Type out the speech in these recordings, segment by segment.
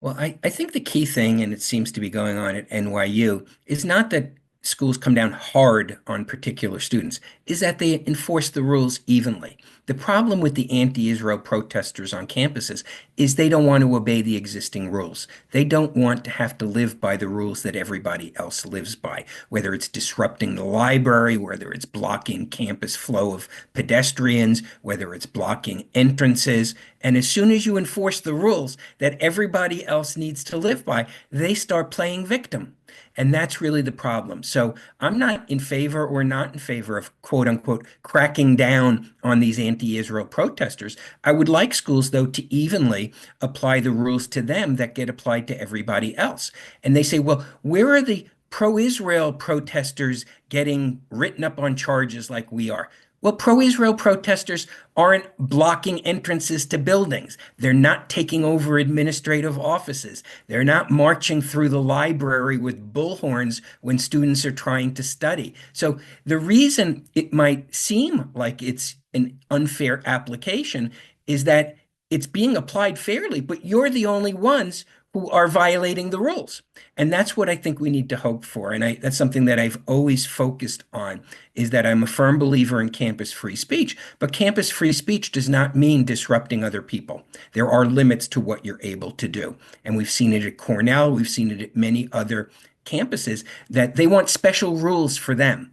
Well, I think the key thing, and it seems to be going on at NYU, is not that schools come down hard on particular students, is that they enforce the rules evenly. The problem with the anti-Israel protesters on campuses is they don't want to obey the existing rules. They don't want to have to live by the rules that everybody else lives by, whether it's disrupting the library, whether it's blocking campus flow of pedestrians, whether it's blocking entrances. And as soon as you enforce the rules that everybody else needs to live by, they start playing victim. And that's really the problem. So I'm not in favor or not in favor of quote unquote cracking down on these anti-Israel protesters. I would like schools, though, to evenly apply the rules to them that get applied to everybody else. And they say, well, where are the pro-Israel protesters getting written up on charges like we are? Well, pro-Israel protesters aren't blocking entrances to buildings. They're not taking over administrative offices. They're not marching through the library with bullhorns when students are trying to study. So the reason it might seem like it's an unfair application is that it's being applied fairly, but you're the only ones who are violating the rules. And that's what I think we need to hope for. And that's something that I've always focused on, is that I'm a firm believer in campus free speech. But campus free speech does not mean disrupting other people. There are limits to what you're able to do. And we've seen it at Cornell, we've seen it at many other campuses, that they want special rules for them.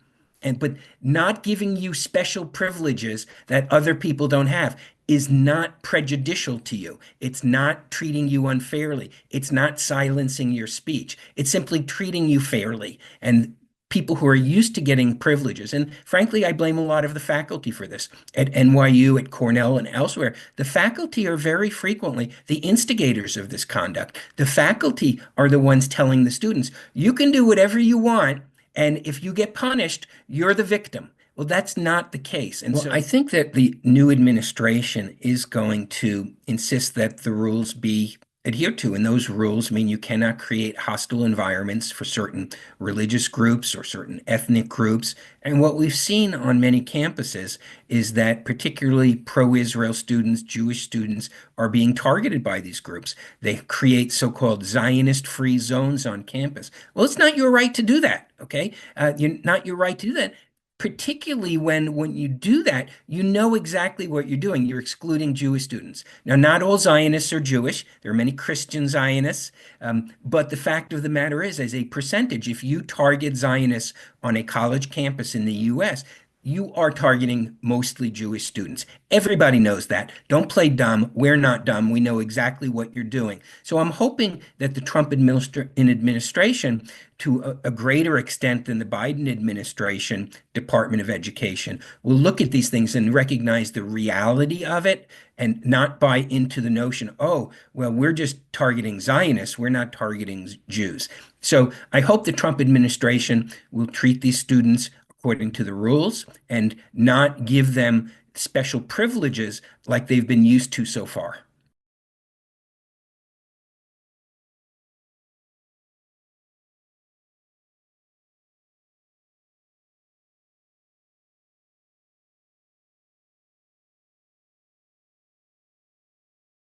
But not giving you special privileges that other people don't have is not prejudicial to you. It's not treating you unfairly. It's not silencing your speech. It's simply treating you fairly. And people who are used to getting privileges, and frankly, I blame a lot of the faculty for this at NYU, at Cornell, and elsewhere. The faculty are very frequently the instigators of this conduct. The faculty are the ones telling the students, you can do whatever you want, and if you get punished, you're the victim. Well, that's not the case. And so I think that the new administration is going to insist that the rules be adhered to. And those rules mean you cannot create hostile environments for certain religious groups or certain ethnic groups. And what we've seen on many campuses is that particularly pro-Israel students, Jewish students, are being targeted by these groups. They create so-called Zionist-free zones on campus. Well, it's not your right to do that, okay? You're not your right to do that. Particularly when you do that, you know exactly what you're doing. You're excluding Jewish students. Now, not all Zionists are Jewish. There are many Christian Zionists. But the fact of the matter is, as a percentage, if you target Zionists on a college campus in the US, you are targeting mostly Jewish students. Everybody knows that. Don't play dumb. We're not dumb. We know exactly what you're doing. So I'm hoping that the Trump administration, to a greater extent than the Biden administration, Department of Education, will look at these things and recognize the reality of it and not buy into the notion, oh, well, we're just targeting Zionists. We're not targeting Jews. So I hope the Trump administration will treat these students according to the rules and not give them special privileges like they've been used to so far.